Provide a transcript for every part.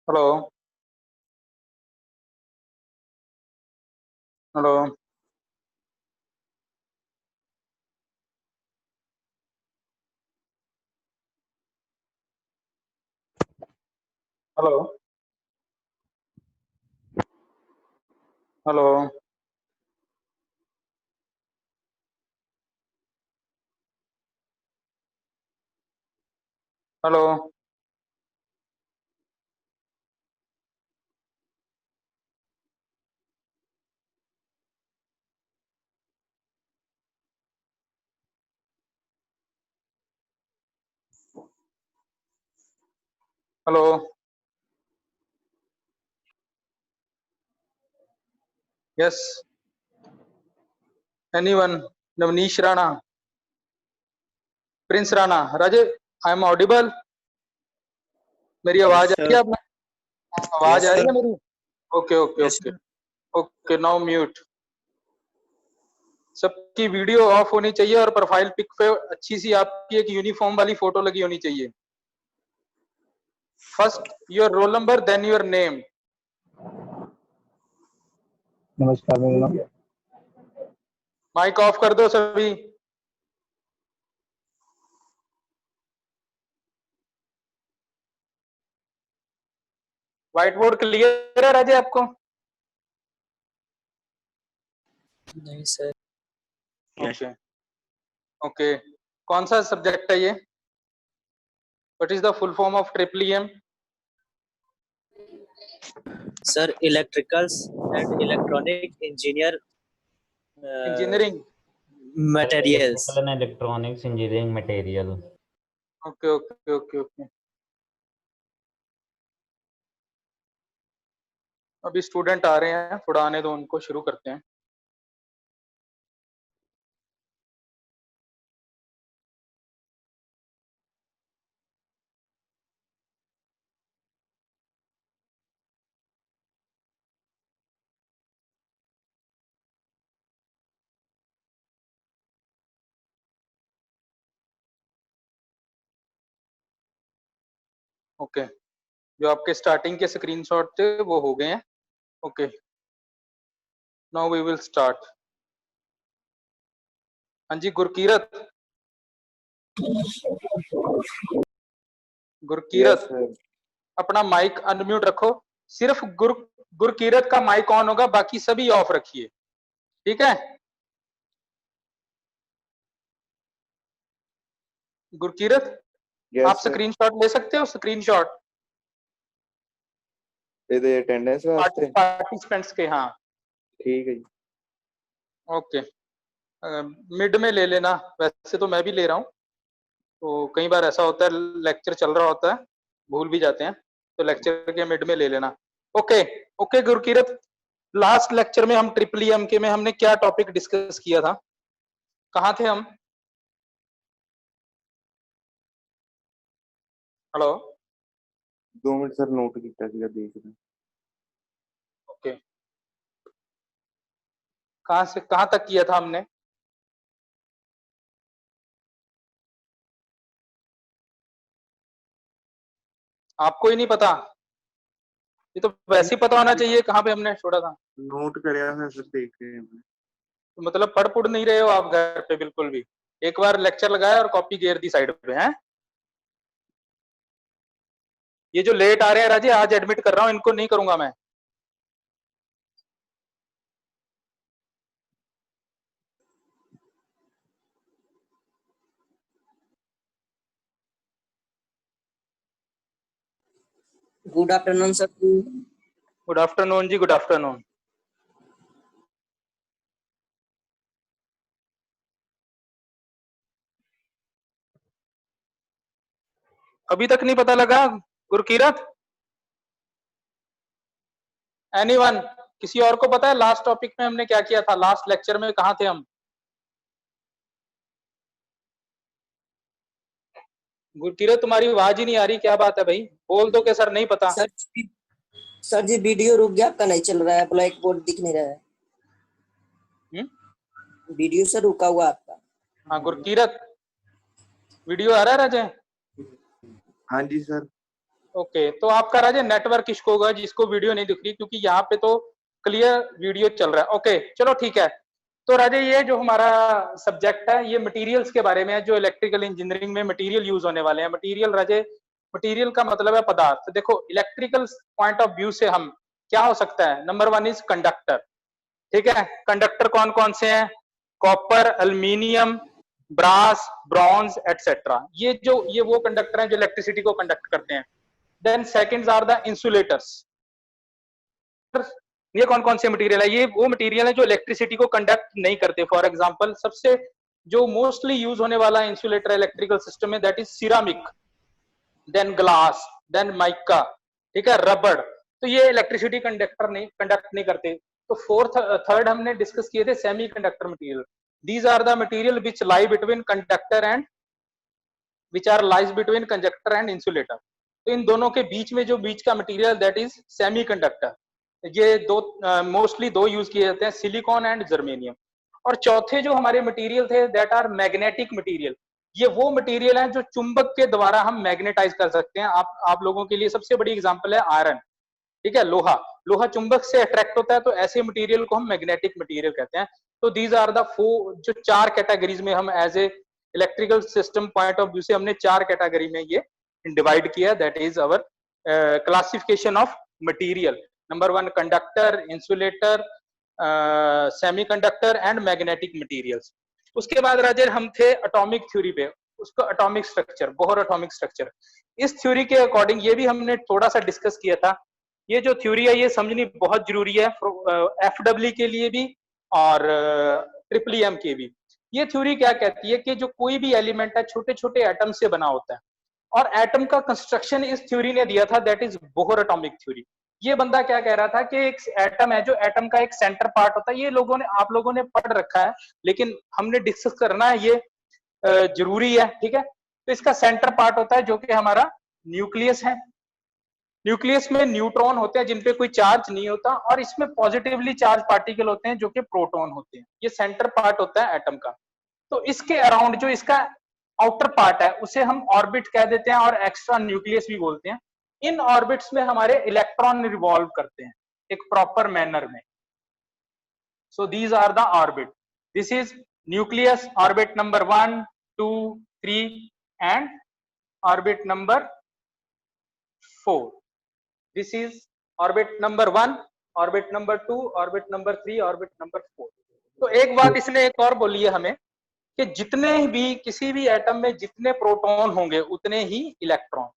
Hello. Hello. Hello. Hello. Hello. Hello. Yes. Anyone? Navneesh Rana, Prince Rana, Raje, I am audible? मेरी आवाज Yes, आ रही है sir. आप में? आवाज Yes, आ रही sir. है मेरी? Okay okay Yes, okay. sir. Okay, now mute. सबकी वीडियो ऑफ होनी चाहिए और प्रोफाइल पिक पे अच्छी सी आपकी एक यूनिफॉर्म वाली फोटो लगी होनी चाहिए। First your roll number, then your name. नमस्कार मेरा नाम। माइक ऑफ कर दो सभी। व्हाइट बोर्ड क्लियर है राजे आपको? नहीं सर। Okay okay. कौन सा सब्जेक्ट है ये? What is the full form of triple EM? Sir electricals and electronic engineer engineering. Materials. Electrical and electronics engineering material. Okay okay okay okay. अभी student आ रहे हैं, थोड़ा आने दो उनको, शुरू करते हैं। ओके, जो आपके स्टार्टिंग के स्क्रीनशॉट थे वो हो गए हैं। Okay, now we will start. हाँ जी गुरकीरत। Yes Gurkirat, sir. अपना माइक अनम्यूट रखो। सिर्फ गुरकीरत का माइक ऑन होगा, बाकी सभी ऑफ रखिए, ठीक है? गुरकीरत, आप यस सर। स्क्रीनशॉट ले सकते हो? स्क्रीनशॉट ਇਹਦੇ ਅਟੈਂਡੈਂਸ ਵਾਸਤੇ पार्टिसिपेंट्स के, हाँ। ठीक है जी। ओके, मिड में ले लेना, वैसे तो मैं भी ले रहा हूँ। तो कई बार ऐसा होता है, लेक्चर चल रहा होता है, भूल भी जाते हैं, तो लेक्चर के मिड में ले लेना। Okay okay Gurkirat, last lecture में हम ट्रिपल एम के में हमने क्या टॉपिक डिस्कस किया था? कहाँ थे हम? हेलो। 2 ਮਿੰਟ ਸਰ ਨੋਟ ਕੀਤਾ ਸੀਗਾ, ਦੇਖਦਾ। ओके, कहाँ से कहाँ तक किया था हमने? आपको ही नहीं पता? ये तो वैसे ही पता होना चाहिए कहाँ पे हमने छोड़ा था। ਨੋਟ ਕਰਿਆ ਹੋਇਆ ਸਰ, ਦੇਖ ਰਹੇ ਹਾਂ। तो मतलब पढ़ पुढ़ नहीं रहे हो आप घर पे बिल्कुल भी? एक बार लेक्चर लगाया और कॉपी घेर दी साइड पे, हैं? ये जो लेट आ रहे हैं राजे, आज एडमिट कर रहा हूँ, इनको नहीं करूंगा मैं। Good afternoon sir. Good afternoon जी, गुड आफ्टरनून। अभी तक नहीं पता लगा गुरकीरत? एनीवन? किसी और को पता है लास्ट टॉपिक में हमने क्या किया था? लास्ट लेक्चर में कहाँ थे हम? गुरकीरत, तुम्हारी आवाज ही नहीं आ रही, क्या बात है भाई? बोल दो कि सर नहीं पता। सर सर जी वीडियो रुक गया, आपका नहीं चल रहा है, ब्लैक बोर्ड दिख नहीं रहा है। वीडियो सर रुका हुआ आपका। हाँ गुरकीरत, वीडियो आ रहा है राजे? हाँ जी सर। ओके, तो आपका राजे नेटवर्क किसको होगा जिसको वीडियो नहीं दिख रही, क्योंकि यहाँ पे तो क्लियर वीडियो चल रहा है। ओके चलो ठीक है। तो राजे ये जो हमारा सब्जेक्ट है ये मटेरियल्स के बारे में है, जो इलेक्ट्रिकल इंजीनियरिंग में मटेरियल यूज होने वाले हैं। मटेरियल राजे, मटेरियल का मतलब है पदार्थ। देखो इलेक्ट्रिकल पॉइंट ऑफ व्यू से हम क्या हो सकता है, नंबर वन इज कंडक्टर। ठीक है, कंडक्टर कौन कौन से हैं, copper, aluminium, brass, bronze etcetera. ये वो कंडक्टर हैं जो इलेक्ट्रिसिटी को कंडक्ट करते हैं। Then seconds are the insulators. ये कौन कौन से मटेरियल है, ये वो मटेरियल है जो इलेक्ट्रिसिटी को कंडक्ट नहीं करते। फॉर एग्जांपल सबसे जो मोस्टली यूज होने वाला इंसुलेटर इलेक्ट्रिकल सिस्टम में that is ceramic, then glass, then mica, ठीक है, रबड़। तो ये इलेक्ट्रिसिटी कंडक्ट नहीं करते। तो थर्ड हमने डिस्कस किए थे semiconductor material. These are the material which lie between conductor and which are lies between conductor and insulator. तो इन दोनों के बीच में जो बीच का मटेरियल दैट इज सेमीकंडक्टर। ये दो मोस्टली दो यूज किए जाते हैं, सिलिकॉन एंड जर्मेनियम। और चौथे जो हमारे मटेरियल थे दैट आर मैग्नेटिक मटेरियल। ये वो मटेरियल है जो चुंबक के द्वारा हम मैग्नेटाइज कर सकते हैं। आप लोगों के लिए सबसे बड़ी एग्जांपल है आयरन, ठीक है, लोहा। लोहा चुंबक से अट्रैक्ट होता है, तो ऐसे मटेरियल को हम मैग्नेटिक मटेरियल कहते हैं। तो दीज आर द फोर, जो चार कैटेगरीज में हम as a electrical system point of view से हमने चार कैटेगरी में ये डिवाइड किया। That is our classification of material. Number one conductor, insulator, semiconductor and magnetic materials. उसके बाद राजेश हम थे एटॉमिक थ्योरी पे, उसको atomic structure, Bohr atomic structure. इस थ्योरी के अकॉर्डिंग ये भी हमने थोड़ा सा डिस्कस किया था। ये जो थ्योरी है ये समझनी बहुत जरूरी है एफडब्ल्यू के लिए भी और ट्रिपल एम के भी। ये थ्योरी क्या कहती है कि जो कोई भी एलिमेंट है छोटे छोटे एटम से बना होता है, और एटम का कंस्ट्रक्शन इस थ्योरी ने दिया था, that is Bohr atomic theory. ये बंदा क्या कह रहा था कि एक एटम है, जो एटम का एक सेंटर पार्ट होता है, ये आप लोगों ने पढ़ रखा है, लेकिन हमने डिस्कस करना है, ये जरूरी है, ठीक है। तो इसका सेंटर पार्ट होता है जो कि हमारा न्यूक्लियस है। न्यूक्लियस में न्यूट्रॉन होते हैं जिनपे कोई चार्ज नहीं होता, और इसमें पॉजिटिवली चार्ज पार्टिकल होते हैं जो कि प्रोटॉन होते हैं। ये सेंटर पार्ट होता है एटम का। तो इसके अराउंड जो इसका आउटर पार्ट है उसे हम ऑर्बिट कह देते हैं, और एक्स्ट्रा न्यूक्लियस भी बोलते हैं। इन ऑर्बिट्स में हमारे इलेक्ट्रॉन रिवॉल्व करते हैं एक प्रॉपर मैनर में। So these are the orbit. This is nucleus, orbit number 1, 2, 3 and orbit number 4। This is orbit number 1, orbit number 2, orbit number 3, orbit number 4। तो एक बात इसने एक और बोली है हमें कि जितने भी किसी भी एटम में जितने प्रोटॉन होंगे उतने ही इलेक्ट्रॉन।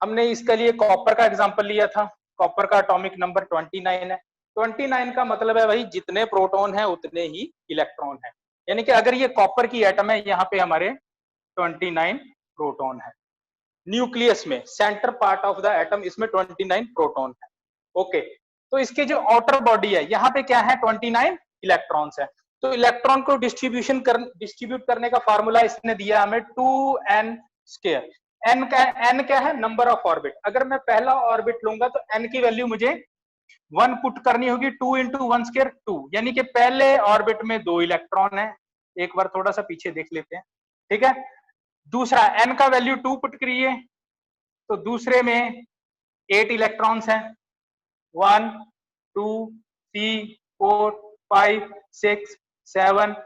हमने इसके लिए कॉपर का एग्जांपल लिया था। कॉपर का एटॉमिक नंबर 29 है। 29 का मतलब है भाई जितने प्रोटॉन है उतने ही इलेक्ट्रॉन है। यानी कि अगर ये कॉपर की एटम है, यहाँ पे हमारे 29 प्रोटॉन है। न्यूक्लियस में centre part of the atom, इसमें 29 प्रोटॉन है। ओके, तो इसके जो आउटर बॉडी है यहाँ पे क्या है, 29 इलेक्ट्रॉन्स है। तो इलेक्ट्रॉन को डिस्ट्रीब्यूट करने का फार्मूला इसने दिया हमें 2n²। n क्या है, नंबर ऑफ ऑर्बिट। अगर मैं पहला ऑर्बिट लूंगा तो n की वैल्यू मुझे 1 पुट करनी होगी, 2 × 1², 2, यानी कि पहले ऑर्बिट में 2 इलेक्ट्रॉन है। एक बार थोड़ा सा पीछे देख लेते हैं, ठीक है। दूसरा n का वैल्यू 2 पुट करिए तो दूसरे में 8 इलेक्ट्रॉन्स हैं, 1, 2, 3, 4, 5, 6, 7,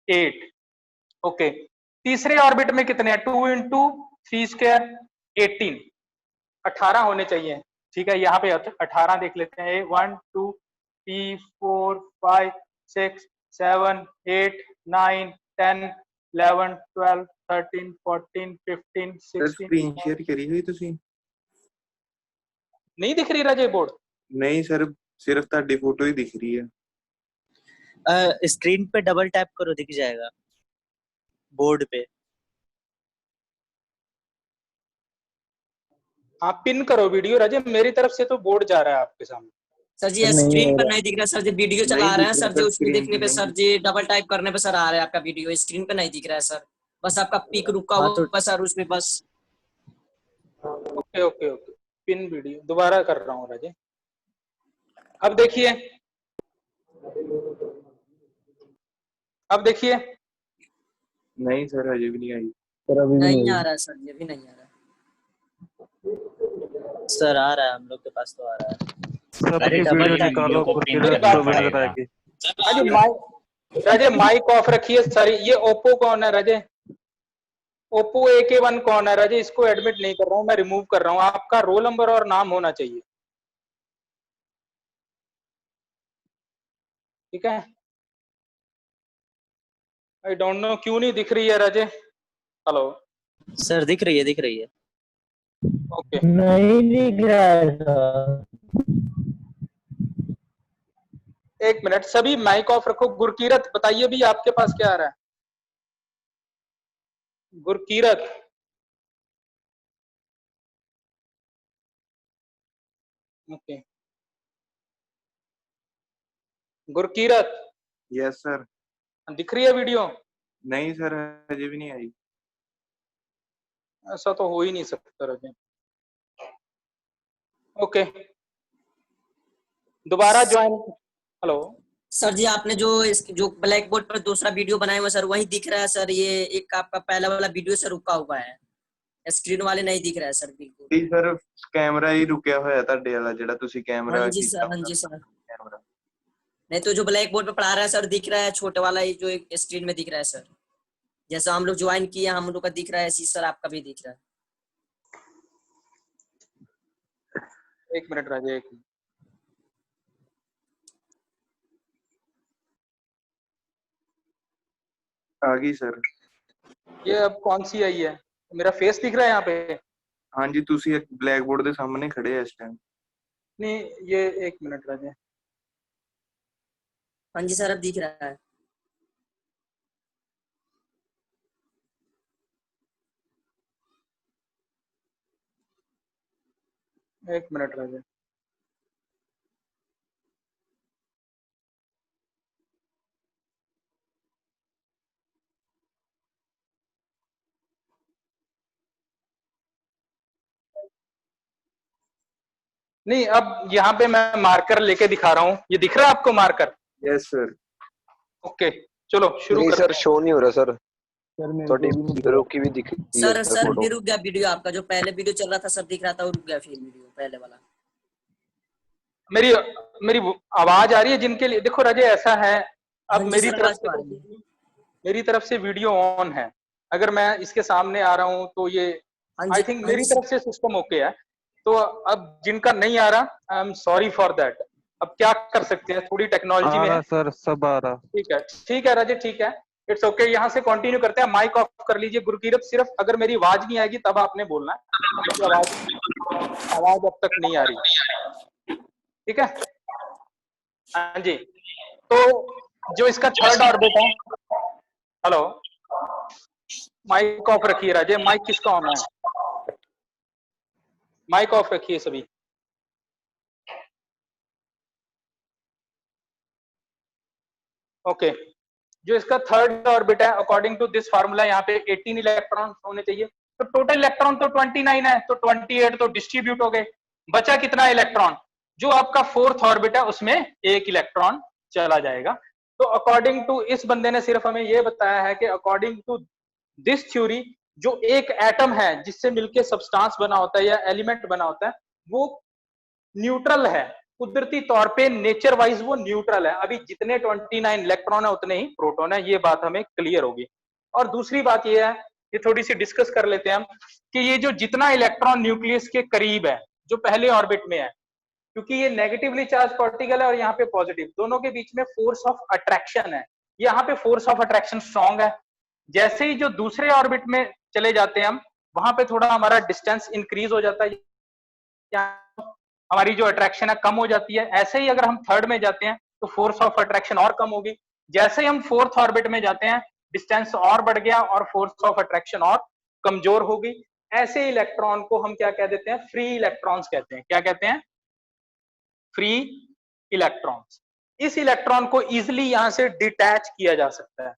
8। ओके, तीसरे ऑर्बिट में कितने हैं, 2 × 3², 18, 18 होने चाहिए, ठीक है। यहाँ पे 18 देख लेते हैं, 1, 2, 3, 4, 5, 6, 7, 8, 9, 10, 11, 12, 13, 14, 15, ਸਰ 16। ਸਕਰੀਨ ਸ਼ੇਅਰ ਕਰੀ ਹੋਈ ਤੁਸੀਂ? नहीं दिख रही राजे बोर्ड? ਨਹੀਂ ਸਰ, सिर्फ ਤੁਹਾਡੀ फोटो ही दिख रही है। स्क्रीन पे डबल टैप करो, दिख जाएगा बोर्ड पे। हाँ पिन करो वीडियो राजे, मेरी तरफ से तो बोर्ड जा रहा है आपके सामने। सर जी स्क्रीन पर नहीं दिख रहा सर जी, वीडियो चला रहे हैं सर जी, उसमें screen देखने पे पे सर जी डबल टाइप करने पे सर आ रहा है आपका वीडियो, स्क्रीन पे नहीं दिख रहा है सर। बस आपका पिक रुका हुआ सर उसमें बस। Okay okay okay, pin video दोबारा कर रहा हूँ राजे। अब देखिए, अब देखिए। नहीं सर अजय भी नहीं आई। नहीं आ रहा है सर जी, अभी नहीं आ रहा है। सर आ रहा है, हम लोग के पास तो आ रहा है। सर अरे की डबल वीडियो टाइम निकालो को गुरकीरत प्रिंट मेरी बात 2 मिनट करेगा। बताएगी। रजे माइक ऑफ रखिए। सॉरी, ये ओप्पो कौन है रजे? ओप्पो AK1 कौन है रजे? इसको एडमिट नहीं कर रहा हूँ मैं, रिमूव कर रहा हूँ। आपका रोल नंबर और नाम होना चाहिए, ठीक है? आई डोंट नो क्यों नहीं दिख रही है रजे। हेलो, सर दिख रही है, दिख रही है। ओके। नहीं दिख रहा है सर। एक मिनट, सभी माइक ऑफ रखो। गुरकीरत बताइए भी आपके पास क्या आ रहा है? Gurkirat, okay. Gurkirat, yes sir. दिख रही है वीडियो? नहीं सर, अजय भी नहीं आई। ऐसा तो हो ही नहीं सकता रजे। ओके, दोबारा ज्वाइन। हेलो सर जी, आपने जो ब्लैक बोर्ड पर दूसरा वीडियो बनाया हुआ सर, वही दिख रहा है सर। ये एक आपका पहला वाला वीडियो सर रुका हुआ है, स्क्रीन वाले नहीं दिख रहा है सर बिल्कुल। ਜੀ ਸਰ, ਕੈਮਰਾ ਹੀ ਰੁਕਿਆ ਹੋਇਆ ਤੁਹਾਡੇ ਵਾਲਾ, ਜਿਹੜਾ ਤੁਸੀਂ हाँ ਕੈਮਰਾ जी ਕੀਤਾ सर, हाँ जी सर। ਕੈਮਰਾ। नहीं तो जो ब्लैक बोर्ड पर पढ़ा रहा है सर दिख रहा है, छोटे वाला ही जो एक स्क्रीन में दिख रहा है सर। जैसा हम लोग ज्वाइन किए हम लोग का दिख रहा है, ऐसी सर आपका भी दिख रहा है। एक मिनट राजे, एक मिनट। आ गई सर। ये अब कौन सी आई है? मेरा फेस दिख रहा है यहाँ पे? ਹਾਂਜੀ, ਤੁਸੀਂ ਇੱਕ ਬਲੈਕ ਬੋਰਡ ਦੇ ਸਾਹਮਣੇ ਖੜੇ ਆ ਇਸ ਟਾਈਮ। नहीं, ये एक मिनट राजे। हाँ जी सर, अब दिख रहा है। एक मिनट राजे। नहीं, अब यहाँ पे मैं मार्कर लेके दिखा रहा हूँ। ये दिख रहा है आपको मार्कर? Yes sir. ओके, चलो शुरू नहीं करते सर, हैं। शो नहीं हो रहा सर। सर मेरे थोड़ी को भी नहीं दिख रहा। रुकी भी दिख रही है सर सर सर फोटो। भी रुक गया वीडियो आपका। जो पहले वीडियो चल रहा था सब दिख रहा था, वो रुक गया फिर वीडियो पहले वाला। मेरी मेरी आवाज आ रही है जिनके लिए? देखो राजे, ऐसा है, अब हाँ जी मेरी सर, तरफ आवाज तो आ से रही है। मेरी तरफ से वीडियो ऑन है। अगर मैं इसके सामने आ रहा हूँ तो ये हाँ आई जी, थिंक हाँ मेरी जी तरफ से सिस्टम ओके है। तो अब जिनका नहीं आ रहा, I am sorry for that. अब क्या कर सकते हैं, थोड़ी टेक्नोलॉजी आ में रहा है। सर, सब आ रहा। ठीक है राजे, ठीक है, इट्स ओके। यहाँ से कंटिन्यू करते हैं। माइक ऑफ कर लीजिए गुरकीरत। सिर्फ अगर मेरी आवाज नहीं आएगी तब आपने बोलना है, क्योंकि आवाज अब तक नहीं आ रही, ठीक है? हाँ जी। तो जो इसका थर्ड ऑर्बिट है, हेलो, माइक ऑफ रखिए राजे। माइक किसका ऑन है? माइक ऑफ रखिए सभी। ओके, जो इसका थर्ड ऑर्बिट है, अकॉर्डिंग टू दिस फार्मूला, यहाँ पे 18 इलेक्ट्रॉन होने चाहिए। तो टोटल इलेक्ट्रॉन तो 29 है, तो 28 तो डिस्ट्रीब्यूट हो गए। बचा कितना इलेक्ट्रॉन? जो आपका फोर्थ ऑर्बिट है उसमें एक इलेक्ट्रॉन चला जाएगा। तो अकॉर्डिंग टू इस बंदे ने सिर्फ हमें यह बताया है कि अकॉर्डिंग टू दिस थ्योरी, जो एक एटम है जिससे मिलके सब्सटेंस बना होता है या एलिमेंट बना होता है, वो न्यूट्रल है। कुदरती तौर पे नेचर वाइज वो न्यूट्रल है। अभी जितने 29 इलेक्ट्रॉन है उतने ही प्रोटॉन है, ये बात हमें क्लियर होगी। और दूसरी बात ये है, ये थोड़ी सी डिस्कस कर लेते हैं हम, कि ये जो जितना इलेक्ट्रॉन न्यूक्लियस के करीब है, जो पहले ऑर्बिट में है, क्योंकि ये नेगेटिवली चार्ज पार्टिकल है और यहाँ पे पॉजिटिव, दोनों के बीच में फोर्स ऑफ अट्रैक्शन है। यहाँ पे फोर्स ऑफ अट्रैक्शन स्ट्रॉन्ग है। जैसे ही जो दूसरे ऑर्बिट में चले जाते हैं हम, वहां पे थोड़ा हमारा डिस्टेंस इंक्रीज हो जाता है, हमारी जो अट्रैक्शन है कम हो जाती है। ऐसे ही अगर हम थर्ड में जाते हैं तो फोर्स ऑफ अट्रैक्शन और कम होगी। जैसे ही हम फोर्थ ऑर्बिट में जाते हैं, डिस्टेंस और बढ़ गया और फोर्स ऑफ अट्रैक्शन और कमजोर होगी। ऐसे इलेक्ट्रॉन को हम क्या कह देते हैं? फ्री इलेक्ट्रॉन्स कहते हैं। क्या कहते हैं? Free electrons. इस इलेक्ट्रॉन को इजिली यहां से डिटैच किया जा सकता है।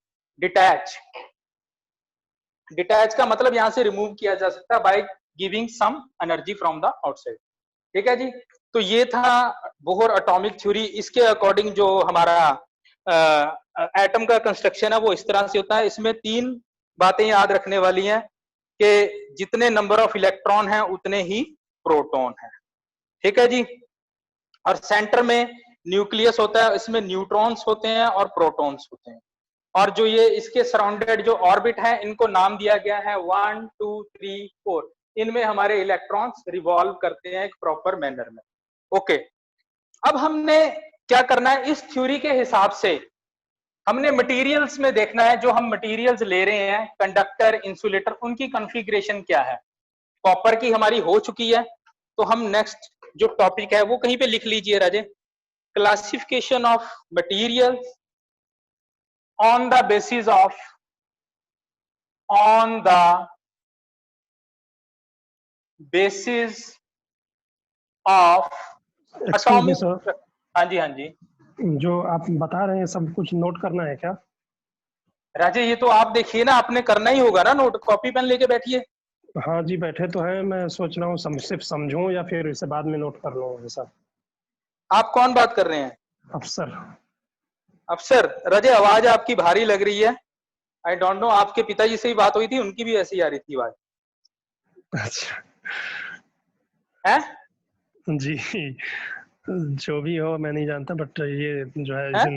डिटैच का मतलब यहां से रिमूव किया जा सकता है by giving some energy from the outside. ठीक है जी। तो ये था बोहर एटॉमिक थ्योरी। इसके अकॉर्डिंग जो हमारा एटम का कंस्ट्रक्शन है वो इस तरह से होता है। इसमें 3 बातें याद रखने वाली हैं कि जितने नंबर ऑफ इलेक्ट्रॉन हैं उतने ही प्रोटॉन हैं। ठीक है जी। और सेंटर में न्यूक्लियस होता है, इसमें न्यूट्रॉन्स होते हैं और प्रोटॉन्स होते हैं। और जो ये इसके सराउंडेड जो ऑर्बिट है, इनको नाम दिया गया है 1 2 3 4। इनमें हमारे इलेक्ट्रॉन्स रिवॉल्व करते हैं एक प्रॉपर मैनर में। ओके, अब हमने क्या करना है, इस थ्योरी के हिसाब से हमने मटेरियल्स में देखना है, जो हम मटेरियल्स ले रहे हैं कंडक्टर, इंसुलेटर, उनकी कॉन्फ़िगरेशन क्या है। कॉपर की हमारी हो चुकी है, तो हम नेक्स्ट जो टॉपिक है वो कहीं पे लिख लीजिए Raje, classification of materials on the basis of excuse me atomic। Sir, हाँ जी, हाँ जी जो आप बता रहे हैं सब कुछ नोट करना है क्या? राजे, ये तो आप देखिए ना, आपने करना ही होगा ना नोट, कॉपी पेन लेके बैठिए। हाँ जी बैठे तो हैं, मैं सोच रहा हूँ सिर्फ समझूं या फिर इसे बाद में नोट कर लूँ ऐसा। आप कौन बात कर रहे हैं? अफसर। अफसर? राजे, आवाज आपकी भारी लग रही है। आई डोंट नो, आपके पिताजी से ही बात हुई थी, उनकी भी ऐसी आ रही थी आवाज। अच्छा है जी, जो भी हो मैं नहीं जानता, बट ये जो है है? इसे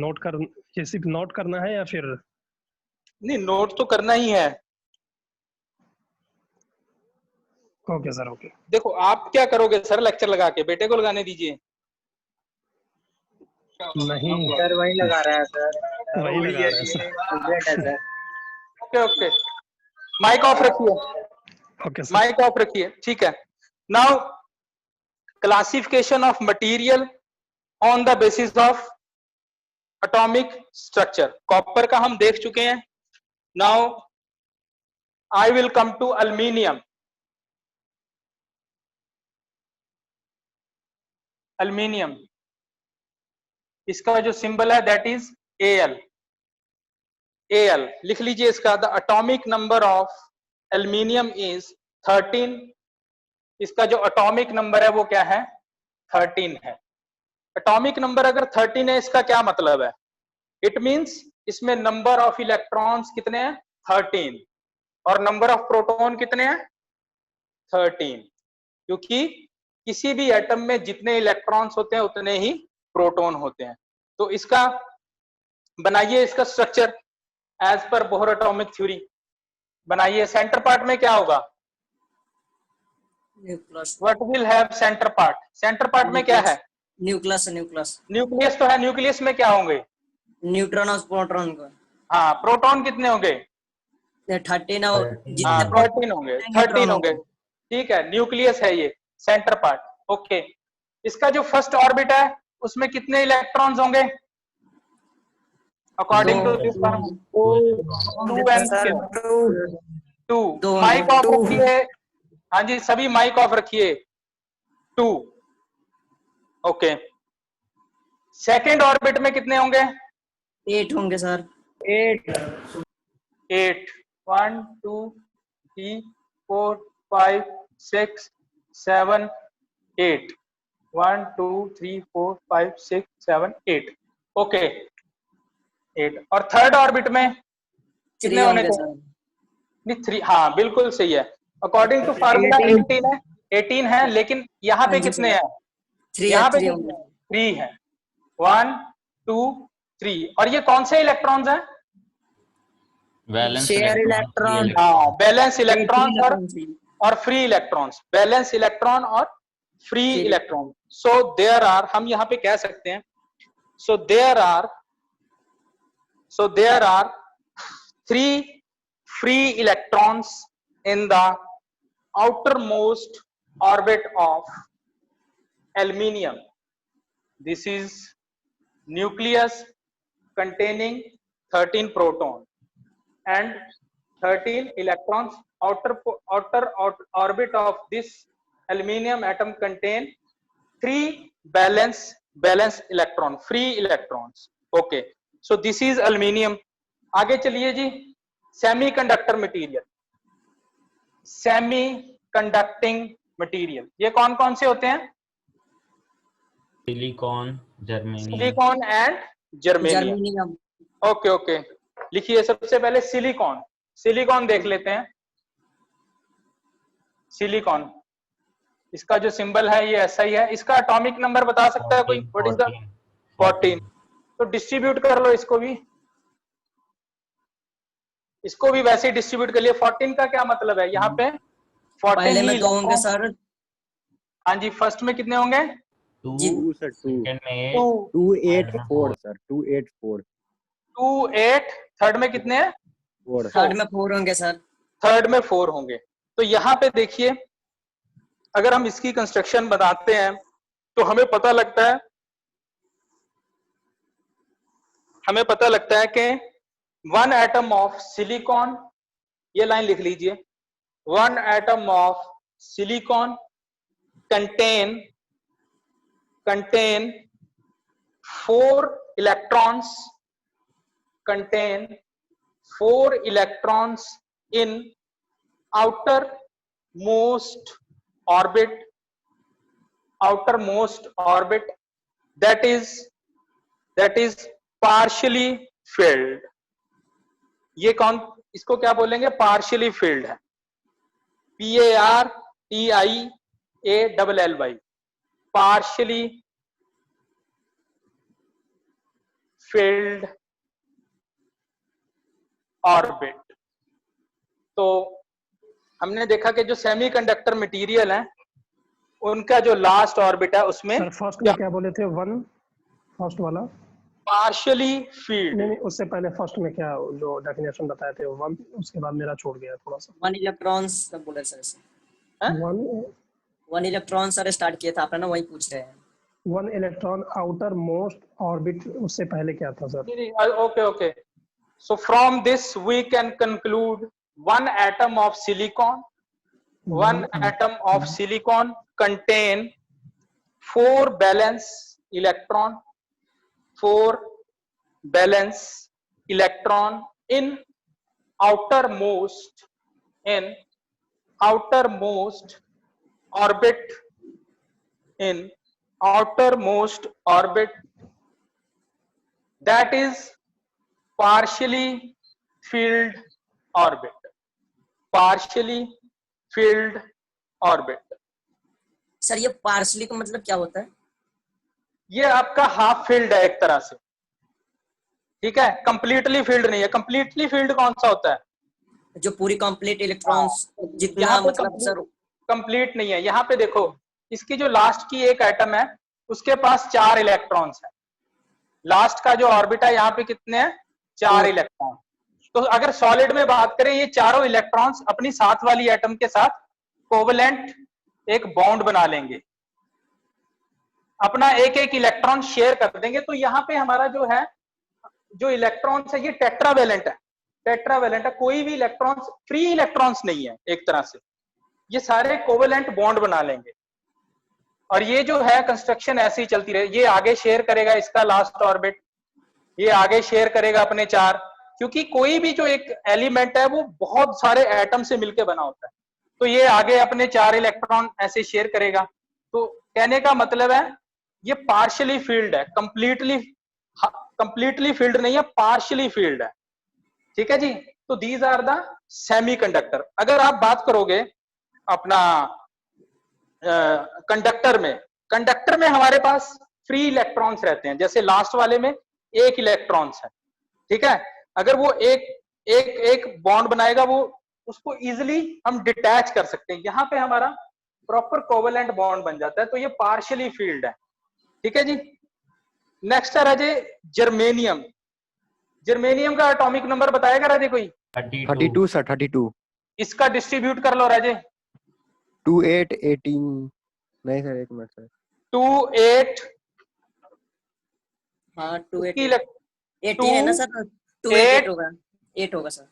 ये सिर्फ नोट करना है या फिर? नहीं, नोट तो करना ही है। Okay sir, okay. देखो, आप क्या करोगे सर, लेक्चर लगा के बेटे को लगाने दीजिए। नहीं, सर वही लगा रहा है सर। वही लगा रहे हैं सर। स्टूडेंट है sir. Okay okay, mic off रखिए, ओके सर। माइक ऑफ रखिए, ठीक है। Now classification of material on the basis of atomic structure. Copper का हम देख चुके हैं। Now I will come to aluminium. Aluminium, इसका जो सिंबल है दैट इज Al। Al लिख लीजिए इसका। The atomic number of aluminium is 13। इसका जो एटॉमिक नंबर है वो क्या है? 13 है। एटॉमिक नंबर अगर 13 है, इसका क्या मतलब है? इट मींस इसमें नंबर ऑफ इलेक्ट्रॉन्स कितने हैं? 13। और नंबर ऑफ प्रोटॉन कितने हैं? 13। क्योंकि किसी भी एटम में जितने इलेक्ट्रॉन्स होते हैं उतने ही प्रोटॉन होते हैं। तो इसका बनाइए, इसका structure as per Bohr atomic theory बनाइए। सेंटर पार्ट में क्या होगा? Nucleus. What will have centre part? Centre part में क्या है? न्यूक्लियस। न्यूक्लियस। न्यूक्लियस तो है। न्यूक्लियस में क्या होंगे? न्यूट्रॉन और प्रोटॉन को। हाँ, प्रोटॉन कितने होंगे? 13 और हाँ, जितने 13 होंगे, 13 होंगे। ठीक है, न्यूक्लियस है ये सेंटर पार्ट। ओके, इसका जो फर्स्ट ऑर्बिट है उसमें कितने इलेक्ट्रॉन्स होंगे according to this formula? 2 mic off रखिए। हाँ जी, सभी माइक ऑफ रखिए। 2। ओके, सेकेंड ऑर्बिट में कितने होंगे? 8 होंगे सर। 8। 1 2 3 4 5 6 7 8। 1 2 3 4 5 6 7 8। ओके, 8। और थर्ड ऑर्बिट में 3 कितने होने होंगे को? सर। नहीं, 3। हाँ, बिल्कुल सही है। अकॉर्डिंग टू फार्मूला 18 है। 18 है, लेकिन यहाँ पे हाँ जी कितने सर। हैं? 3 है। यहाँ पे 3 कितने होंगे। हैं? 3 है। 1 2 3। और ये कौन से इलेक्ट्रॉन्स हैं? Valence share electron, electron. हाँ, बैलेंस इलेक्ट्रॉन्स इलेक्ट्रॉन और फ्री इलेक्ट्रॉन्स। बैलेंस इलेक्ट्रॉन और free free. Electron. So there are, हम यहाँ पे कह सकते हैं, so there are 3 free electrons in the outermost orbit of aluminium. This is nucleus containing 13 proton and 13 electrons. Outer orbit of this aluminium atom contain 3 balance electron, free electrons. Okay, so this is aluminium. आगे चलिए जी, semiconductor material, semiconducting material, ये कौन कौन से होते हैं? Silicon, germanium. Silicon and germanium. Germanium. Okay okay, लिखिए सबसे पहले सिलिकॉन। सिलिकॉन देख लेते हैं। सिलिकॉन इसका जो सिंबल है ये ऐसा ही है। इसका एटॉमिक नंबर बता सकता है कोई? What is the 14। तो डिस्ट्रीब्यूट कर लो इसको भी, इसको भी वैसे ही डिस्ट्रीब्यूट कर लिया। 14 का क्या मतलब है यहाँ पे? 14 पहले ही में 2 होंगे electron- सर। हाँ जी, फर्स्ट में कितने होंगे? 2 सर 2 सेकंड में 2 284 सर 284 2 8। थर्ड में कितने हैं? 4 थर्ड में 4 होंगे सर। थर्ड में 4 होंगे। तो यहाँ पे देखिए, अगर हम इसकी कंस्ट्रक्शन बनाते हैं तो हमें पता लगता है कि 1 एटम ऑफ सिलिकॉन, ये लाइन लिख लीजिए, 1 atom of silicon contain 4 electrons, in outermost orbit that is partially filled। ये कौन, इसको क्या बोलेंगे? partially filled है, PARTIALLY, partially filled ऑर्बिट। तो हमने देखा कि जो सेमीकंडक्टर मटेरियल है उनका जो लास्ट ऑर्बिट है उसमें सर फर्स्ट में क्या बोले थे? 1 फर्स्ट वाला? Partially field. नहीं, उससे पहले फर्स्ट में क्या जो डेफिनेशन बताए थे 1, उसके बाद मेरा छूट गया थोड़ा सा। 1 इलेक्ट्रॉन्स सब बोले सर इसे। 1 इलेक्ट्रॉन सर स्टार्ट किया था आपने ना, वही पूछ रहे हैं। 1 इलेक्ट्रॉन आउटर मोस्ट ऑर्बिट, उससे पहले क्या था sir? Okay. So from this we can conclude 1 atom of silicon contain 4 valence electron in outermost orbit that is partially filled orbit। Sir ये पार्शली का मतलब क्या होता है? ये आपका हाफ फील्ड है एक तरह से, ठीक है, कंप्लीटली फील्ड नहीं है। कंप्लीटली फील्ड कौन सा होता है? जो पूरी कंप्लीट इलेक्ट्रॉन्स जितना यहाँ पे मतलब सर कंप्लीट नहीं है। यहाँ पे देखो, इसकी जो लास्ट की एक एटम है उसके पास 4 इलेक्ट्रॉन्स है। लास्ट का जो ऑर्बिट है यहाँ पे कितने हैं? 4 इलेक्ट्रॉन। तो अगर सॉलिड में बात करें, ये चारों इलेक्ट्रॉन्स अपनी साथ वाली एटम के साथ कोवेलेंट एक बॉन्ड बना लेंगे, अपना एक इलेक्ट्रॉन शेयर कर देंगे। तो यहाँ पे हमारा जो है, जो इलेक्ट्रॉन्स है ये टेट्रावेलेंट है। कोई भी इलेक्ट्रॉन्स फ्री इलेक्ट्रॉन्स नहीं है एक तरह से, ये सारे कोवेलेंट बॉन्ड बना लेंगे। और ये जो है कंस्ट्रक्शन ऐसे ही चलती रहे। ये आगे शेयर करेगा इसका लास्ट ऑर्बिट, ये आगे शेयर करेगा अपने 4, क्योंकि कोई भी जो एक एलिमेंट है वो बहुत सारे एटम से मिलकर बना होता है। तो ये आगे अपने 4 इलेक्ट्रॉन ऐसे शेयर करेगा। तो कहने का मतलब है ये पार्शियली फील्ड है, कंप्लीटली फील्ड नहीं है, पार्शियली फील्ड है। ठीक है जी। तो दीज आर द सेमीकंडक्टर। अगर आप बात करोगे अपना कंडक्टर में हमारे पास फ्री इलेक्ट्रॉन्स रहते हैं, जैसे लास्ट वाले में 1 इलेक्ट्रॉन्स है, ठीक है। अगर वो एक बॉन्ड बनाएगा, वो उसको इजिली हम डिटैच कर सकते हैं। यहाँ पे हमारा प्रॉपर कोवेलेंट बॉन्ड बन जाता है। तो ये पार्शियली फील्ड है, ठीक है जी। नेक्स्ट है राजे जर्मेनियम का एटॉमिक नंबर बताएगा राजे कोई? 32 सर 32। इसका डिस्ट्रीब्यूट कर लो राजे। 28 18 नहीं सर, एक मिनट सर। 28 हाँ 2 की 18 है ना सर? 2 8 होगा, 8 होगा सर।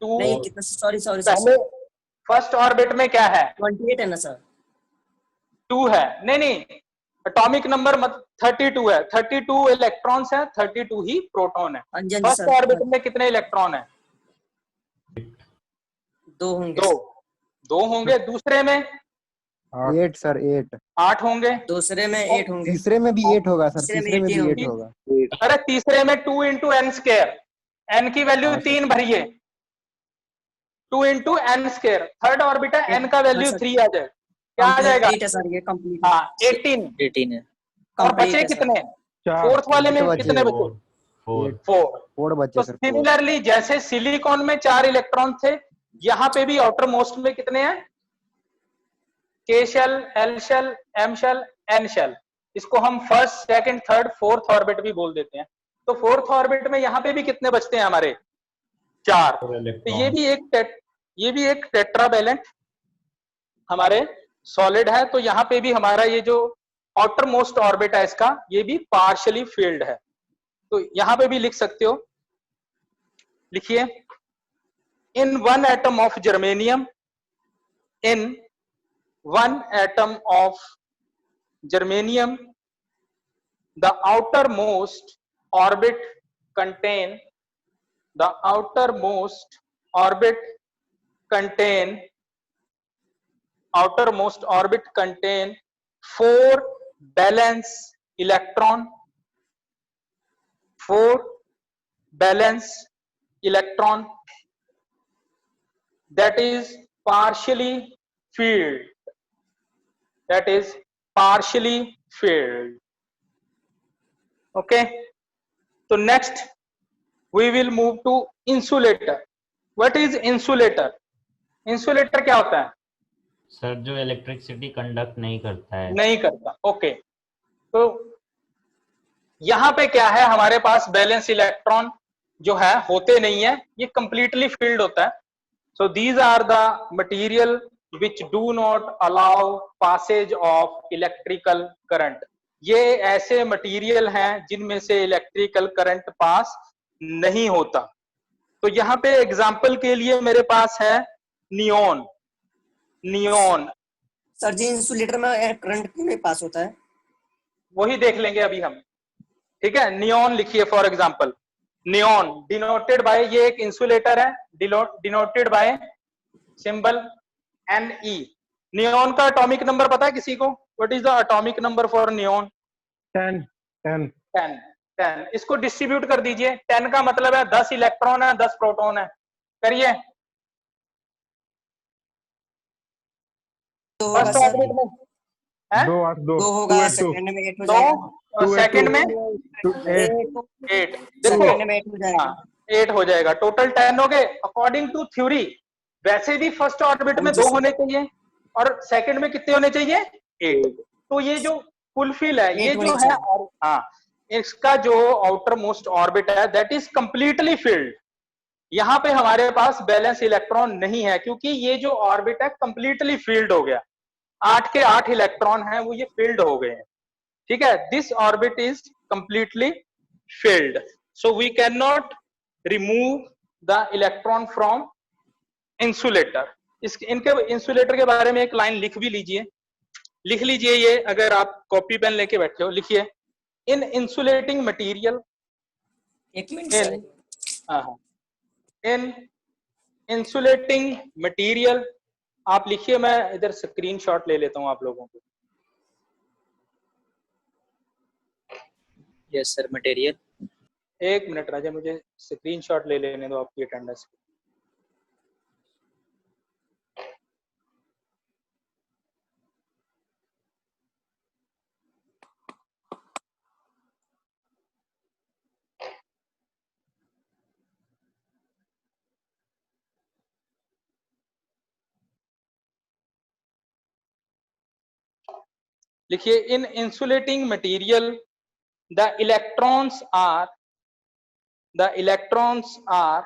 2 नहीं कितना, सॉरी पहले फर्स्ट ऑर्बिट में क्या है? 28 है ना सर? 2 है। नहीं, एटॉमिक नंबर 32 है। 32 इलेक्ट्रॉन्स है, 32 ही प्रोटॉन है। हाँ जी फर्स्ट सर। ऑर्बिट में कितने इलेक्ट्रॉन है? 2 होंगे। 2 होंगे। दूसरे में 8 सर 8। 8 होंगे। दूसरे में 8 होंगे। तीसरे में भी 8 होगा सर, तीसरे में तीसरे में 18 भी 8 होगा। अरे तीसरे में 2 इंटू एन स्क्वायर, एन की वैल्यू 3 भरिए, 2 into n square. Third orbit है, एन का वैल्यू 3 आ जाए। क्या आ जाएगा? कंप्लीट है सर, ये कंप्लीट हाँ 18। 18 है। और कंप्लीट बचे है सर। कितने? चार। फोर्थ वाले में बचे? कितने बचे? 4 4। 4 बचे तो सर, 4। सिमिलरली जैसे सिलिकॉन में 4 इलेक्ट्रॉन थे, यहाँ पे भी आउटर मोस्ट में कितने हैं? K shell, L shell, M shell, N shell. इसको हम first, second, third, fourth orbit भी बोल देते हैं। तो फोर्थ ऑर्बिट में यहाँ पे भी कितने बचते हैं हमारे? 4। तो ये भी एक टेट्रावैलेंट हमारे सॉलिड है। तो यहाँ पे भी हमारा ये जो आउटर मोस्ट ऑर्बिट है इसका, ये भी पार्शियली फील्ड है। तो यहाँ पे भी लिख सकते हो, लिखिए, इन 1 atom of germanium, in 1 atom of germanium, the outermost orbit contain contain 4 valence electron, 4 valence electron, that is partially filled, that is partially filled. Okay, so next we will move to insulator. What is insulator? Insulator क्या होता है? Sir जो electricity conduct नहीं करता है। नहीं करता। Okay, तो यहाँ पे क्या है, हमारे पास बैलेंस इलेक्ट्रॉन जो है होते नहीं है, ये कंप्लीटली फील्ड होता है। So these are the material which do not allow passage of electrical current. ये ऐसे मटेरियल हैं जिनमें से इलेक्ट्रिकल करंट पास नहीं होता। तो यहाँ पे एग्जांपल के लिए मेरे पास है नियोन। नियोन सर जी इंसुलेटर में करंट क्यों नहीं पास होता है? वही देख लेंगे अभी हम, ठीक है। नियोन लिखिए for example, neon denoted by, ये एक इंसुलेटर है, denoted by symbol Ne। Neon का एटॉमिक नंबर पता है किसी को? What is the atomic number for neon? 10। इसको डिस्ट्रीब्यूट कर दीजिए। 10 का मतलब है 10 इलेक्ट्रॉन है, 10 प्रोटॉन है। करिए। तो होगा फर्स्ट सर, ऑर्बिट में है 2 8 2 2 होगा, सेकंड में 8 हो जाएगा, 2, सेकंड में 8। देखो 2 में 8 हो जाएगा। 8 हो जाएगा, टोटल 10 हो गए। अकॉर्डिंग टू थ्योरी वैसे भी फर्स्ट ऑर्बिट में 2 होने चाहिए और सेकंड में कितने होने चाहिए? 8। तो ये जो फुलफिल है, ये जो है, हाँ, इसका जो आउटर मोस्ट ऑर्बिट है दैट इज कंप्लीटली फिल्ड। यहाँ पे हमारे पास बैलेंस इलेक्ट्रॉन नहीं है क्योंकि ये जो ऑर्बिट है कंप्लीटली फील्ड हो गया। 8 के 8 इलेक्ट्रॉन हैं वो ये फील्ड हो गए हैं, ठीक है। This orbit is completely filled, so we cannot remove the electron from insulator. इनके इंसुलेटर के बारे में एक लाइन लिख भी लीजिए, लिख लीजिए ये, अगर आप कॉपी पेन लेके बैठे हो लिखिए, इन इंसुलेटिंग मटेरियल, एक मिनट सर, इन इंसुलेटिंग मटेरियल, आप लिखिए, मैं इधर स्क्रीनशॉट ले लेता हूं आप लोगों को। Yes sir, material. एक मिनट राजा, मुझे स्क्रीनशॉट ले लेने दो आपकी अटेंडेंस। लिखिए, in insulating material the electrons are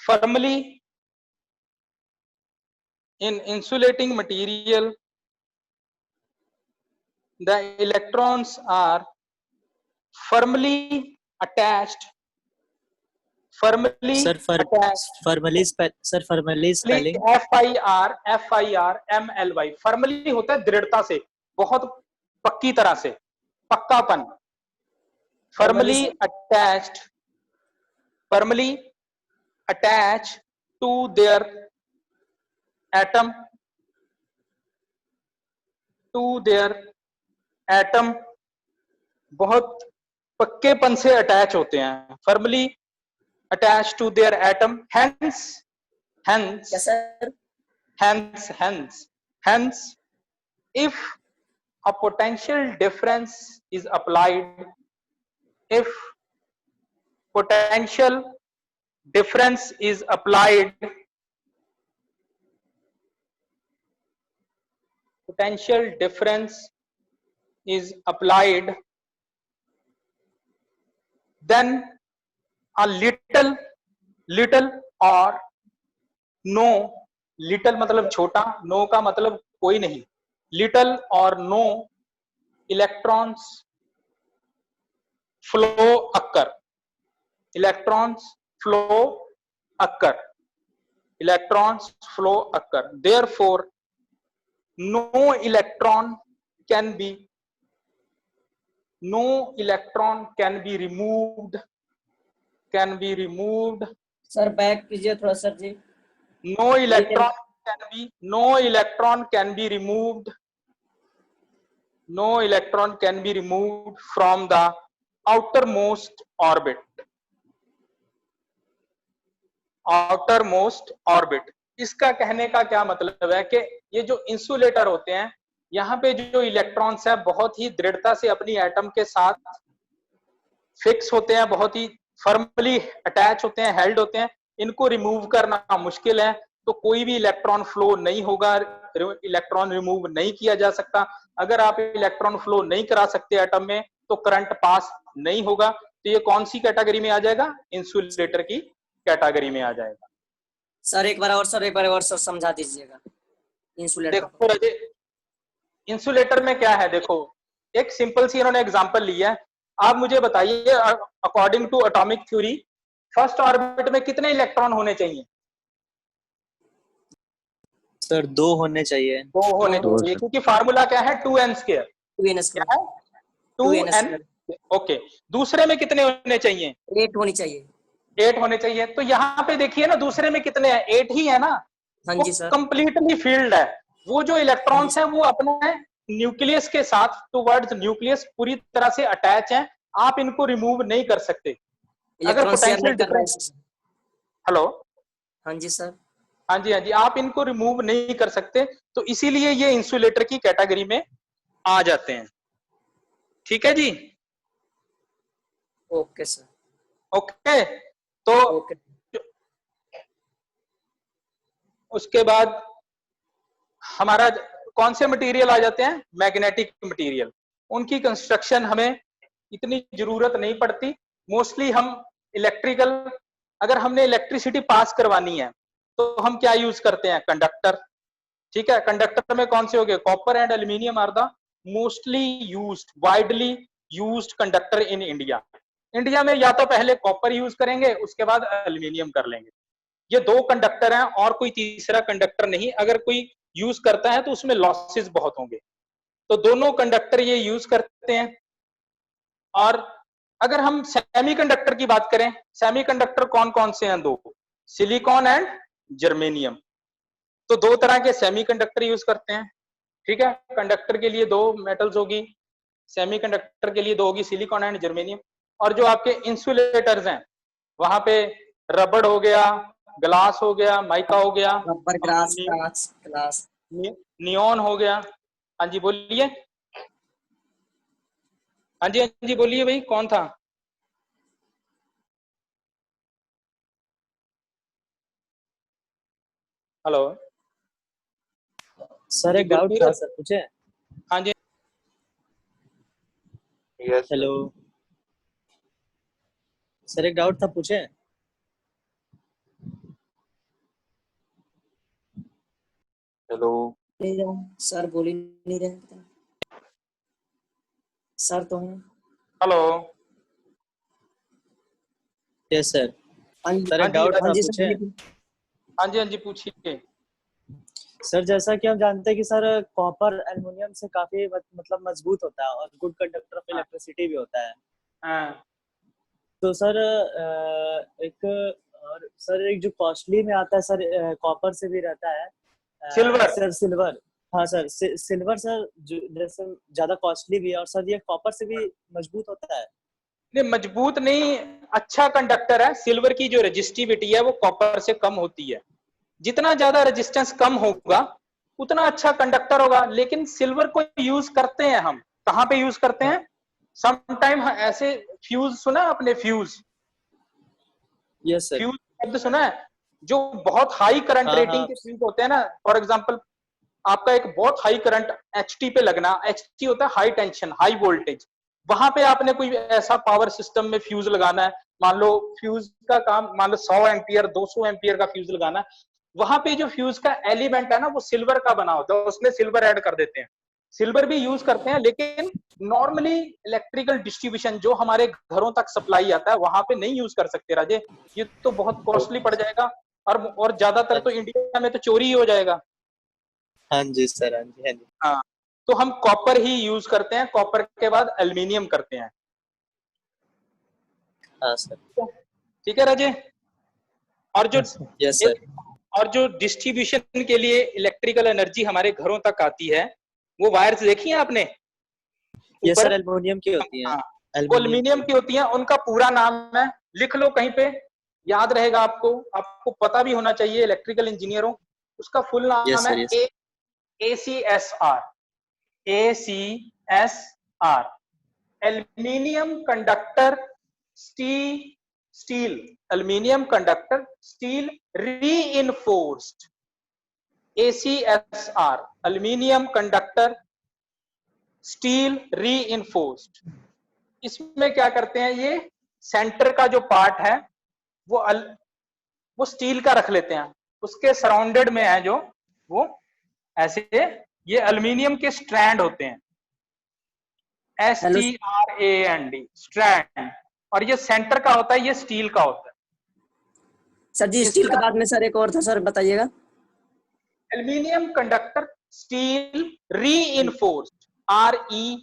firmly, in insulating material the electrons are firmly attached, firmly attached, formally spelling FIRMLY। Firmly होता है दृढ़ता से, बहुत पक्की तरह से, पक्कापन। firmly attached to their atom, बहुत पक्केपन से अटैच होते हैं। firmly attached to their atom, hence if a potential difference is applied, if potential difference is applied, potential difference is applied, then a little or no, little मतलब छोटा, no का मतलब कोई नहीं, little or no electrons flow occur, electrons flow occur, electrons flow occur, therefore no electron can be removed, sir back कीजिए थोड़ा sir जी। no electron can be removed, no electron can be removed from the outermost orbit, outermost orbit। इसका कहने का क्या मतलब है कि ये जो इंसुलेटर होते हैं, यहाँ पे जो इलेक्ट्रॉन्स है बहुत ही दृढ़ता से अपनी एटम के साथ फिक्स होते हैं, बहुत ही फर्मली अटैच होते हैं, हेल्ड होते हैं, इनको रिमूव करना मुश्किल है, तो कोई भी इलेक्ट्रॉन फ्लो नहीं होगा, इलेक्ट्रॉन रिमूव नहीं किया जा सकता। अगर आप इलेक्ट्रॉन फ्लो नहीं करा सकते एटम में तो करंट पास नहीं होगा, तो ये कौन सी कैटेगरी में आ जाएगा? इंसुलेटर की कैटेगरी में आ जाएगा। सर एक बार और सर समझा दीजिएगा इंसुलेटर। देखो राजे, इंसुलेटर में क्या है, देखो एक सिंपल सी इन्होंने एग्जांपल लिया है, आप मुझे बताइए according to atomic theory first orbit में कितने इलेक्ट्रॉन होने चाहिए? सर 2 होने चाहिए। 2 होने चाहिए, क्योंकि फार्मूला क्या है? 2n²। क्या है? 2n। ओके, दूसरे में कितने होने चाहिए? 8 होनी चाहिए। 8 होने चाहिए। तो यहाँ पे देखिए ना, दूसरे में कितने हैं? 8 ही है ना। हाँ जी सर। कंप्लीटली फील्ड है, वो जो इलेक्ट्रॉन्स है वो अपने न्यूक्लियस के साथ टुवर्ड्स न्यूक्लियस पूरी तरह से अटैच हैं, आप इनको रिमूव नहीं कर सकते। अगर पोटेंशियल डिफरेंस, हेलो, हाँ जी सर, हाँ जी, हाँ जी, आप इनको रिमूव नहीं कर सकते, तो इसीलिए ये इंसुलेटर की कैटेगरी में आ जाते हैं। ठीक है जी, ओके सर, ओके। तो ओके। उसके बाद हमारा कौन से मटेरियल आ जाते हैं? Magnetic material. उनकी कंस्ट्रक्शन हमें इतनी जरूरत नहीं पड़ती, मोस्टली हम इलेक्ट्रिकल, अगर हमने इलेक्ट्रिसिटी पास करवानी है तो हम क्या यूज करते हैं? कंडक्टर। ठीक है, कंडक्टर में कौन से हो गए? Copper and aluminium are the mostly used, widely used conductor in India. India में या तो पहले कॉपर यूज करेंगे, उसके बाद एल्यूमिनियम कर लेंगे। ये 2 कंडक्टर हैं और कोई तीसरा कंडक्टर नहीं। अगर कोई यूज करता है तो उसमें लॉसेस बहुत होंगे, तो दोनों कंडक्टर ये यूज करते हैं। और अगर हम सेमीकंडक्टर की बात करें, सेमीकंडक्टर कौन कौन से हैं? 2, सिलिकॉन एंड जर्मेनियम। तो 2 तरह के सेमीकंडक्टर यूज करते हैं। ठीक है, कंडक्टर के लिए 2 मेटल्स होगी, सेमीकंडक्टर के लिए 2 होगी, सिलिकॉन एंड जर्मेनियम। और जो आपके इंसुलेटर्स हैं वहां पे रबड़ हो गया, ग्लास हो गया, माइका हो गया, रबर, ग्लास, नियॉन हो गया। हाँ जी बोलिए, हाँ जी बोलिए भाई, कौन था? हेलो सर एक डाउट था सर, पूछे? हाँ जी, यस हेलो सर, एक डाउट था, पूछे? हेलो सर बोल ही नहीं रहे सर तो हैं। Hello, yes sir. सर हाँ एक जी, डाउट था, हाँ जी पूछे? हाँ जी पूछिए। सर जैसा कि हम जानते हैं कि सर कॉपर एल्युमिनियम से काफी मतलब मजबूत होता है और गुड कंडक्टर ऑफ इलेक्ट्रिसिटी भी होता है। हाँ, तो सर एक जो कॉस्टली में आता है सर, कॉपर से भी रहता है, सिल्वर। Sir silver. हाँ सर, सिल्वर सर जैसे ज्यादा कॉस्टली भी है, और सर ये कॉपर से भी मजबूत होता है। नहीं, मजबूत नहीं, अच्छा कंडक्टर है। सिल्वर की जो रेजिस्टिविटी है वो कॉपर से कम होती है। जितना ज्यादा रेजिस्टेंस कम होगा उतना अच्छा कंडक्टर होगा। लेकिन सिल्वर को यूज करते हैं हम, कहाँ पे यूज करते हैं? समटाइम ऐसे फ्यूज सुना आपने? Fuse, yes sir. फ्यूज शब्द सुना है? जो बहुत हाई करंट हाँ, रेटिंग हाँ। के फ्यूज होते हैं ना, फॉर एग्जांपल आपका एक बहुत हाई करंट एचटी पे लगना, एचटी होता है हाई टेंशन हाई वोल्टेज, वहां पे आपने कोई ऐसा पावर सिस्टम में फ्यूज लगाना है, मान लो फ्यूज का काम, मान लो 100 एम्पियर 200 एम्पियर का फ्यूज लगाना है, वहां पे जो फ्यूज का एलिमेंट है ना वो सिल्वर का बना होता है, उसमें सिल्वर ऐड कर देते हैं। सिल्वर भी यूज करते हैं, लेकिन नॉर्मली इलेक्ट्रिकल डिस्ट्रीब्यूशन जो हमारे घरों तक सप्लाई आता है वहां पे नहीं यूज कर सकते राजे, ये तो बहुत कॉस्टली पड़ जाएगा, और ज्यादातर तो इंडिया में तो चोरी ही हो जाएगा। हाँ जी सर, हाँ जी, हाँ जी। हाँ, तो हम कॉपर ही यूज करते हैं, कॉपर के बाद एल्युमिनियम करते हैं। हाँ सर। ठीक है राजे। और जो यस सर। और जो डिस्ट्रीब्यूशन के लिए इलेक्ट्रिकल एनर्जी हमारे घरों तक आती है, वो वायर्स देखी हैं आपने? यस ऊपर? सर, एल्युमिनियम की होती हैं। हाँ, वो एल्युमिनियम की होती हैं। उनका पूरा नाम है, लिख लो कहीं पे, याद रहेगा आपको, आपको पता भी होना चाहिए इलेक्ट्रिकल इंजीनियरों। उसका फुल यस नाम सर, है yes. ACSR, ACSR, aluminium conductor steel, aluminium conductor steel reinforced, ACSR, aluminium conductor steel reinforced. इसमें क्या करते हैं, ये सेंटर का जो पार्ट है वो स्टील का रख लेते हैं, उसके सराउंडेड में है जो वो ऐसे ये एल्युमिनियम के स्ट्रैंड होते हैं, STRAND, स्ट्रैंड, और ये सेंटर का होता है, ये स्टील का होता है। सर जी स्टील के बाद में सर एक और था सर, बताइएगा। Aluminium conductor steel reinforced, REINFORSED,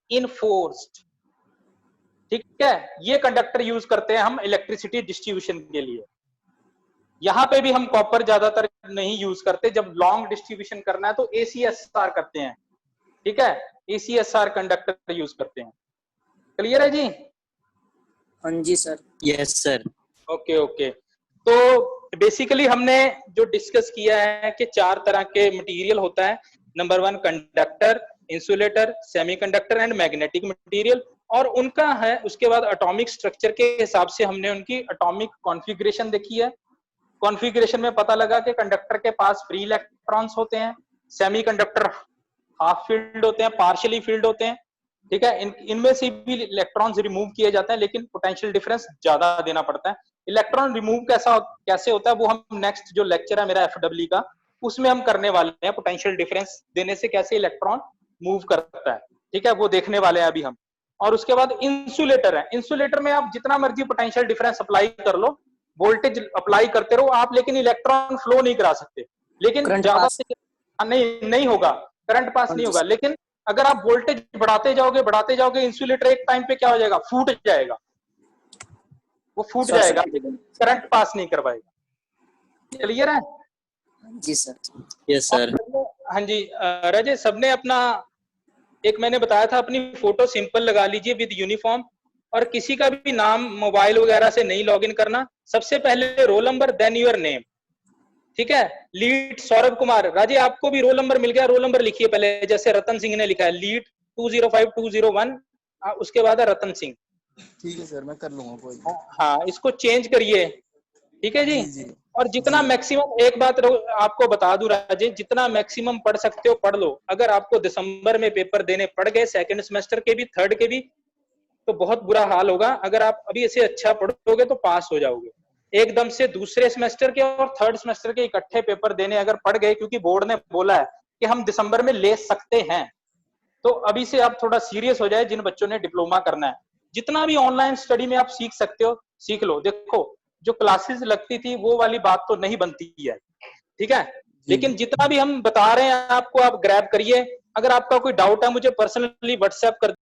enforced. ठीक है, ये कंडक्टर यूज करते हैं हम इलेक्ट्रिसिटी डिस्ट्रीब्यूशन के लिए। यहां पे भी हम कॉपर ज्यादातर नहीं यूज करते, जब लॉन्ग डिस्ट्रीब्यूशन करना है तो ACSR करते हैं। ठीक है, ACSR कंडक्टर यूज करते हैं। क्लियर है जी? हाँ जी sir. Yes sir. Okay okay. तो बेसिकली हमने जो डिस्कस किया है कि 4 तरह के मटेरियल होता है। Number 1 conductor, insulator, semiconductor and magnetic material, और उनका है उसके बाद एटॉमिक स्ट्रक्चर के हिसाब से हमने उनकी एटॉमिक कॉन्फ़िगरेशन देखी है। कॉन्फ़िगरेशन में पता लगा कि कंडक्टर के पास फ्री इलेक्ट्रॉन्स होते हैं, सेमीकंडक्टर हाफ फील्ड होते हैं, पार्शियली फील्ड होते हैं। ठीक है, इनमें से भी इलेक्ट्रॉन्स रिमूव किए जाते हैं, लेकिन पोटेंशियल डिफरेंस ज्यादा देना पड़ता है। इलेक्ट्रॉन रिमूव कैसे होता है वो हम नेक्स्ट जो लेक्चर है मेरा FW का, उसमें हम करने वाले हैं। पोटेंशियल डिफरेंस देने से कैसे इलेक्ट्रॉन मूव करता है, ठीक है, वो देखने वाले हैं अभी हम। और उसके बाद इंसुलेटर है। इंसुलेटर में आप जितना मर्जी पोटेंशियल डिफरेंस अप्लाई कर लो, वोल्टेज अप्लाई करते रहो आप, लेकिन इलेक्ट्रॉन फ्लो नहीं करा सकते। लेकिन करंट ज्यादा पास। से नहीं होगा, करंट पास नहीं होगा। लेकिन अगर आप वोल्टेज बढ़ाते जाओगे, इंसुलेटर एक टाइम पे क्या हो जाएगा, फूट जाएगा, वो फूट जाएगा, करंट पास नहीं करवाएगा। क्लियर है? जी सर। Yes sir. हाँ जी राजेश, सबने अपना एक मैंने बताया था अपनी फोटो सिंपल लगा लीजिए विद यूनिफॉर्म, और किसी का भी नाम मोबाइल वगैरह से नहीं लॉगिन करना। सबसे पहले roll number then your name. ठीक है, लीड सौरभ कुमार। राजे आपको भी रोल नंबर मिल गया, रोल नंबर लिखिए पहले, जैसे रतन सिंह ने लिखा है लीड 205201, उसके बाद है रतन सिंह। ठीक है सर, मैं कर लूंगा कोई। हाँ, इसको चेंज करिए। ठीक है जी, जी। और जितना मैक्सिमम, एक बात आपको बता दूं राजेश, जितना मैक्सिमम पढ़ सकते हो पढ़ लो। अगर आपको दिसंबर में पेपर देने पड़ गए सेकंड सेमेस्टर के भी थर्ड के भी, तो बहुत बुरा हाल होगा। अगर आप अभी इसे अच्छा पढ़ोगे तो पास हो जाओगे। एकदम से दूसरे सेमेस्टर के और थर्ड सेमेस्टर के इकट्ठे पेपर देने अगर पड़ गए, क्योंकि बोर्ड ने बोला है कि हम दिसंबर में ले सकते हैं, तो अभी से आप थोड़ा सीरियस हो जाए। जिन बच्चों ने डिप्लोमा करना है, जितना भी ऑनलाइन स्टडी में आप सीख सकते हो सीख लो। देखो, जो क्लासेस लगती थी वो वाली बात तो नहीं बनती है, ठीक है, लेकिन जितना भी हम बता रहे हैं आपको, आप ग्रैब करिए। अगर आपका कोई डाउट है मुझे पर्सनली व्हाट्सएप कर